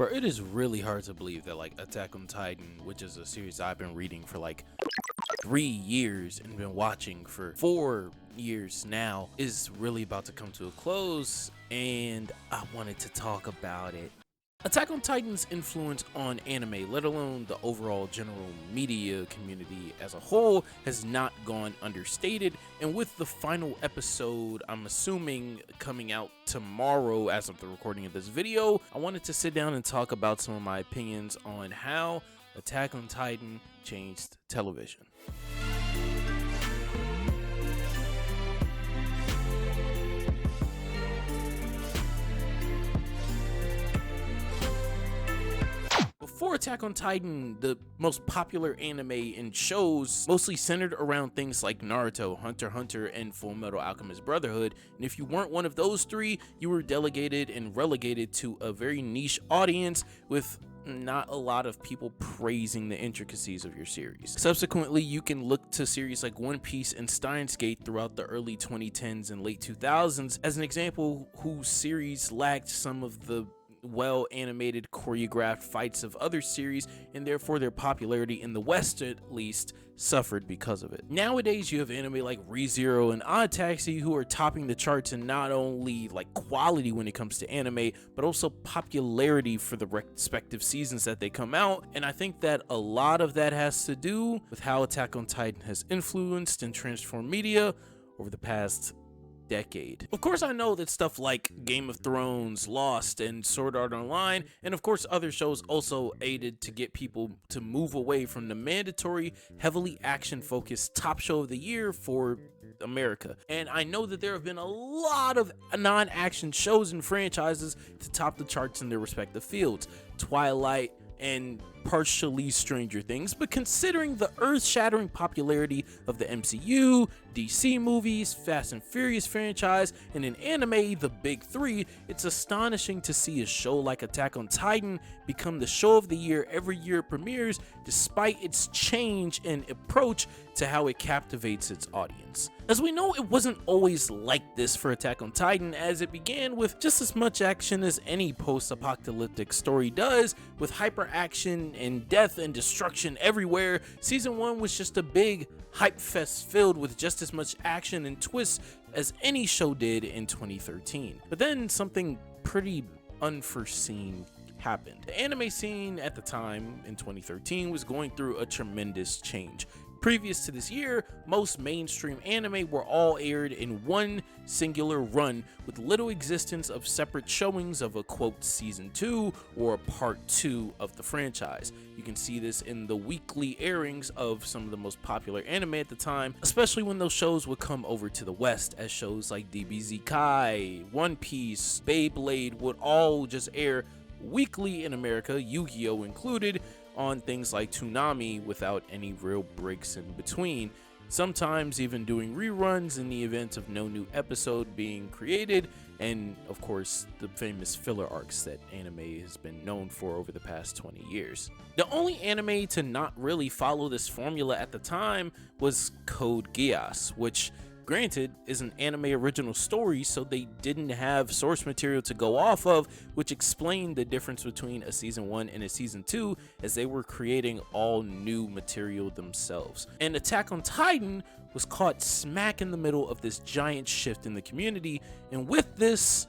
Bro, it is really hard to believe that like Attack on Titan, which is a series I've been reading for like 3 years and been watching for 4 years now, is really about to come to a close, and I wanted to talk about it. Attack on Titan's influence on anime, let alone the overall general media community as a whole, has not gone understated, and with the final episode, I'm assuming, coming out tomorrow as of the recording of this video, I wanted to sit down and talk about some of my opinions on how Attack on Titan changed television. Before Attack on Titan, the most popular anime and shows mostly centered around things like Naruto, Hunter x Hunter, and Fullmetal Alchemist Brotherhood, and if you weren't one of those three, you were delegated and relegated to a very niche audience with not a lot of people praising the intricacies of your series. Subsequently, you can look to series like One Piece and Steins Gate throughout the early 2010s and late 2000s as an example whose series lacked some of the well animated choreographed fights of other series, and therefore their popularity in the West at least suffered because of it. Nowadays you have anime like ReZero and Odd Taxi who are topping the charts in not only like quality when it comes to anime, but also popularity for the respective seasons that they come out, and I think that a lot of that has to do with how Attack on Titan has influenced and transformed media over the past decade. Of course, I know that stuff like Game of Thrones, Lost, and Sword Art Online, and of course other shows also aided to get people to move away from the mandatory, heavily action-focused top show of the year for America. And I know that there have been a lot of non-action shows and franchises to top the charts in their respective fields. Twilight, and partially Stranger Things, but considering the earth-shattering popularity of the MCU, DC movies, Fast and Furious franchise, and in anime, the big three, it's astonishing to see a show like Attack on Titan become the show of the year every year it premieres, despite its change in approach to how it captivates its audience. As we know, it wasn't always like this for Attack on Titan, as it began with just as much action as any post-apocalyptic story does, with hyper action and death and destruction everywhere. Season 1 was just a big hype fest filled with just as much action and twists as any show did in 2013. But then something pretty unforeseen happened. The anime scene at the time in 2013 was going through a tremendous change. Previous to this year, most mainstream anime were all aired in one singular run with little existence of separate showings of a quote season 2 or a part 2 of the franchise. You can see this in the weekly airings of some of the most popular anime at the time, especially when those shows would come over to the West, as shows like DBZ Kai, One Piece, Beyblade would all just air weekly in America, Yu-Gi-Oh included, on things like Toonami without any real breaks in between, sometimes even doing reruns in the event of no new episode being created, and of course the famous filler arcs that anime has been known for over the past 20 years. The only anime to not really follow this formula at the time was Code Geass, which granted is an anime original story, so they didn't have source material to go off of, which explained the difference between a season 1 and a season 2, as they were creating all new material themselves. And Attack on Titan was caught smack in the middle of this giant shift in the community, and with this,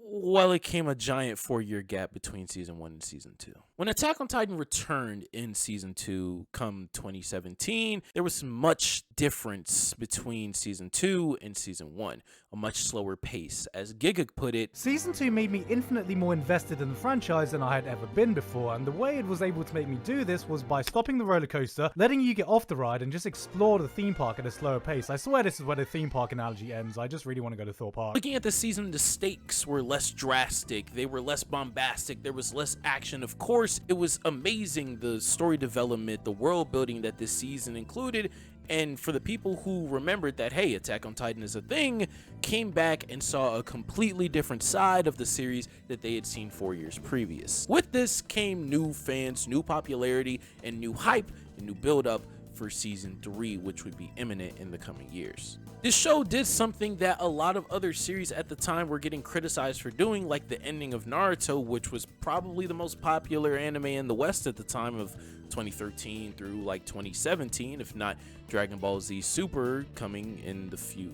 well, it came a giant 4-year gap between season 1 and season 2. When Attack on Titan returned in season 2 come 2017, there was much difference between season 2 and season 1, a much slower pace. As Giga put it, Season 2 made me infinitely more invested in the franchise than I had ever been before, and the way it was able to make me do this was by stopping the roller coaster, letting you get off the ride, and just explore the theme park at a slower pace. I swear this is where the theme park analogy ends. I just really want to go to Thor Park. looking at the season, the stakes were less drastic, they were less bombastic, there was less action. Of course, it was amazing, the story development, the world building that this season included, and for the people who remembered that, hey, Attack on Titan is a thing, came back and saw a completely different side of the series that they had seen 4 years previous. With this came new fans, new popularity, and new hype, and new build-up for season 3, which would be imminent in the coming years. This show did something that a lot of other series at the time were getting criticized for doing, like the ending of Naruto, which was probably the most popular anime in the West at the time of 2013 through like 2017, if not Dragon Ball Z Super coming in the few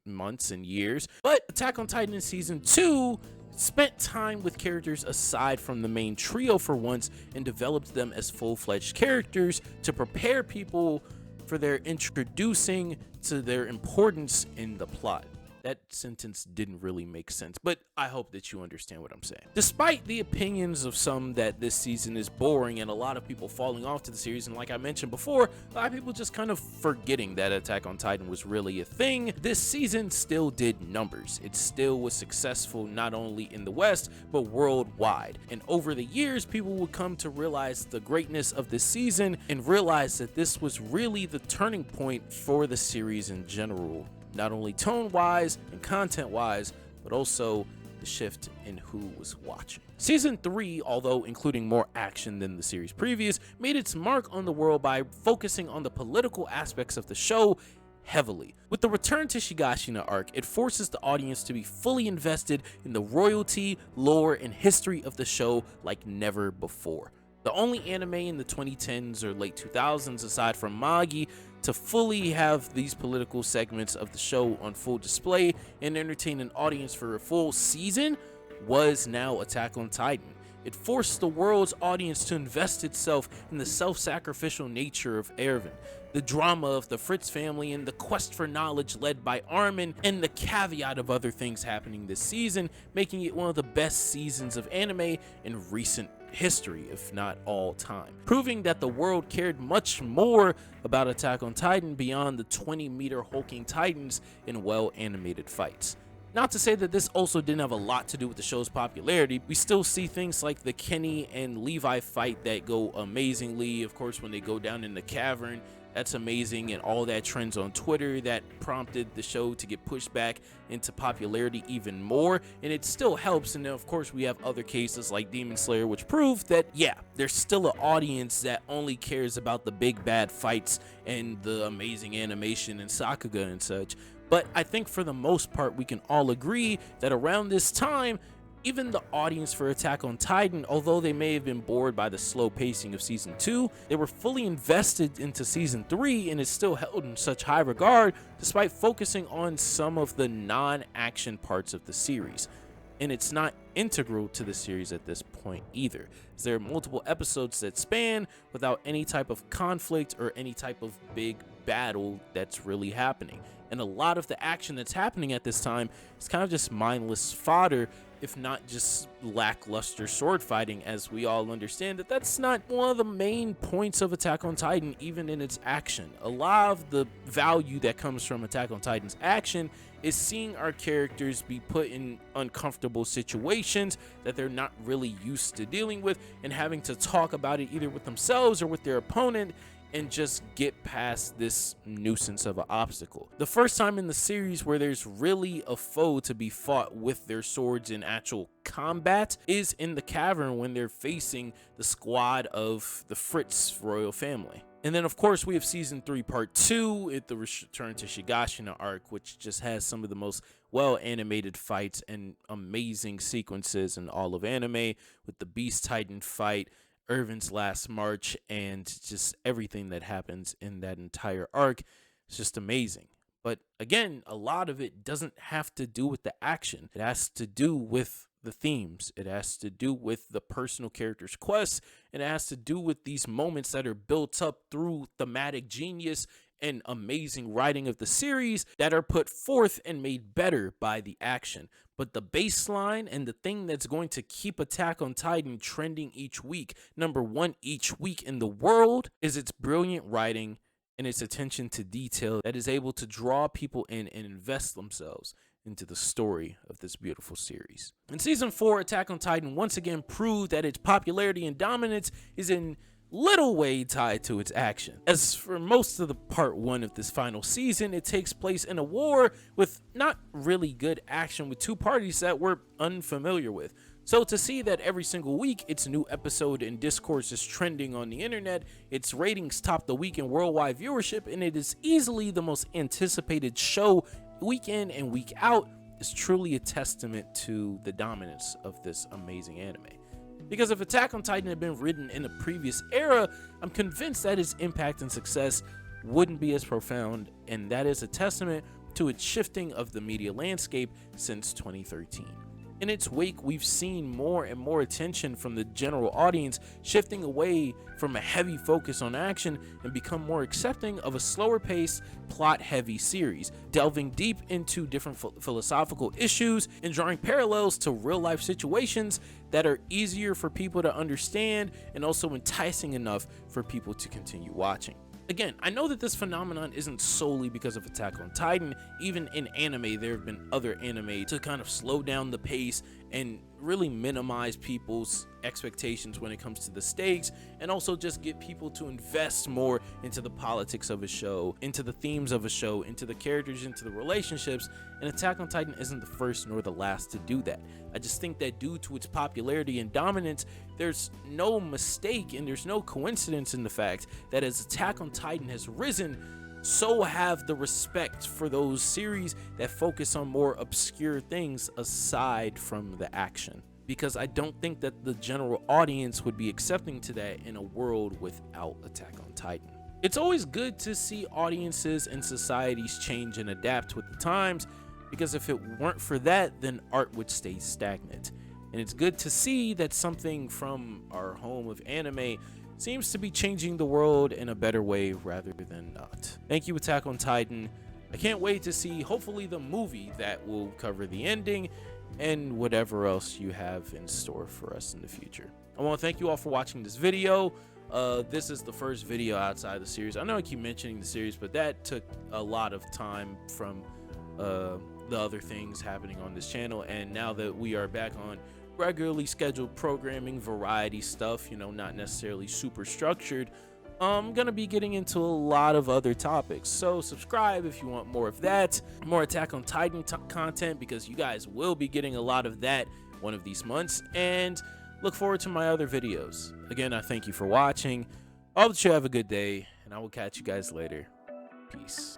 months and years. But Attack on Titan in season 2 spent time with characters aside from the main trio for once and developed them as full-fledged characters to prepare people for their introducing to their importance in the plot. That sentence didn't really make sense, but I hope that you understand what I'm saying. Despite the opinions of some that this season is boring and a lot of people falling off to the series, and like I mentioned before, a lot of people just kind of forgetting that Attack on Titan was really a thing, this season still did numbers. It still was successful not only in the West, but worldwide. And over the years, people would come to realize the greatness of this season and realize that this was really the turning point for the series in general. Not only tone-wise and content-wise, but also the shift in who was watching. Season 3, although including more action than the series previous, made its mark on the world by focusing on the political aspects of the show heavily. With the return to Shigashina arc, it forces the audience to be fully invested in the royalty, lore, and history of the show like never before. The only anime in the 2010s or late 2000s, aside from Magi, to fully have these political segments of the show on full display and entertain an audience for a full season was now Attack on Titan. It forced the world's audience to invest itself in the self-sacrificial nature of Erwin, the drama of the Fritz family, and the quest for knowledge led by Armin, and the caveat of other things happening this season, making it one of the best seasons of anime in recent history, if not all time, proving that the world cared much more about Attack on Titan beyond the 20-meter hulking titans in well-animated fights. Not to say that this also didn't have a lot to do with the show's popularity. We still see things like the Kenny and Levi fight that go amazingly. Of course, when they go down in the cavern, that's amazing, and all that trends on Twitter that prompted the show to get pushed back into popularity even more, and it still helps. And then of course we have other cases like Demon Slayer, which prove that yeah, there's still an audience that only cares about the big bad fights and the amazing animation and Sakuga and such. But I think for the most part we can all agree that around this time, even the audience for Attack on Titan, although they may have been bored by the slow pacing of season 2, they were fully invested into season 3 and is still held in such high regard despite focusing on some of the non-action parts of the series. And it's not integral to the series at this point either, as there are multiple episodes that span without any type of conflict or any type of big battle that's really happening. And a lot of the action that's happening at this time is kind of just mindless fodder, if not just lackluster sword fighting, as we all understand that that's not one of the main points of Attack on Titan, even in its action. A lot of the value that comes from Attack on Titan's action is seeing our characters be put in uncomfortable situations that they're not really used to dealing with, and having to talk about it either with themselves or with their opponent and just get past this nuisance of an obstacle. The first time in the series where there's really a foe to be fought with their swords in actual combat is in the cavern when they're facing the squad of the Fritz royal family. And then of course we have season 3 part 2 at the return to Shigashina arc, which just has some of the most well animated fights and amazing sequences in all of anime, with the Beast Titan fight, Erwin's last march, and just everything that happens in that entire arc. It's just amazing. But again, a lot of it doesn't have to do with the action. It has to do with the themes. It has to do with the personal character's quests. It has to do with these moments that are built up through thematic genius and amazing writing of the series that are put forth and made better by the action. But the baseline and the thing that's going to keep Attack on Titan trending each week, #1 each week in the world, is its brilliant writing and its attention to detail that is able to draw people in and invest themselves into the story of this beautiful series. In season 4, Attack on Titan once again proved that its popularity and dominance is in little way tied to its action. As for most of the part 1 of this final season, it takes place in a war with not really good action with two parties that we're unfamiliar with. So to see that every single week its new episode and discourse is trending on the internet, its ratings top the week in worldwide viewership, and it is easily the most anticipated show week in and week out, is truly a testament to the dominance of this amazing anime. Because if Attack on Titan had been written in a previous era, I'm convinced that its impact and success wouldn't be as profound, and that is a testament to its shifting of the media landscape since 2013. In its wake, we've seen more and more attention from the general audience shifting away from a heavy focus on action and become more accepting of a slower paced, plot-heavy series, delving deep into different philosophical issues and drawing parallels to real-life situations that are easier for people to understand and also enticing enough for people to continue watching. Again, I know that this phenomenon isn't solely because of Attack on Titan. Even in anime, there have been other anime to kind of slow down the pace and really minimize people's expectations when it comes to the stakes, and also just get people to invest more into the politics of a show, into the themes of a show, into the characters, into the relationships, and Attack on Titan isn't the first nor the last to do that. I just think that due to its popularity and dominance, there's no mistake and there's no coincidence in the fact that as Attack on Titan has risen, so have the respect for those series that focus on more obscure things aside from the action. Because I don't think that the general audience would be accepting to that in a world without Attack on Titan. It's always good to see audiences and societies change and adapt with the times, because if it weren't for that, then art would stay stagnant. And it's good to see that something from our home of anime seems to be changing the world in a better way rather than not. Thank you, Attack on Titan. I can't wait to see, hopefully, the movie that will cover the ending and whatever else you have in store for us in the future. I want to thank you all for watching this video. This is the first video outside the series. I know I keep mentioning the series, but that took a lot of time from the other things happening on this channel, and now that we are back on regularly scheduled programming, variety stuff, you know, not necessarily super structured, I'm gonna be getting into a lot of other topics. So subscribe if you want more of that, more Attack on Titan content, because you guys will be getting a lot of that one of these months, and look forward to my other videos. Again, I thank you for watching. I hope that you have a good day, and I will catch you guys later. Peace.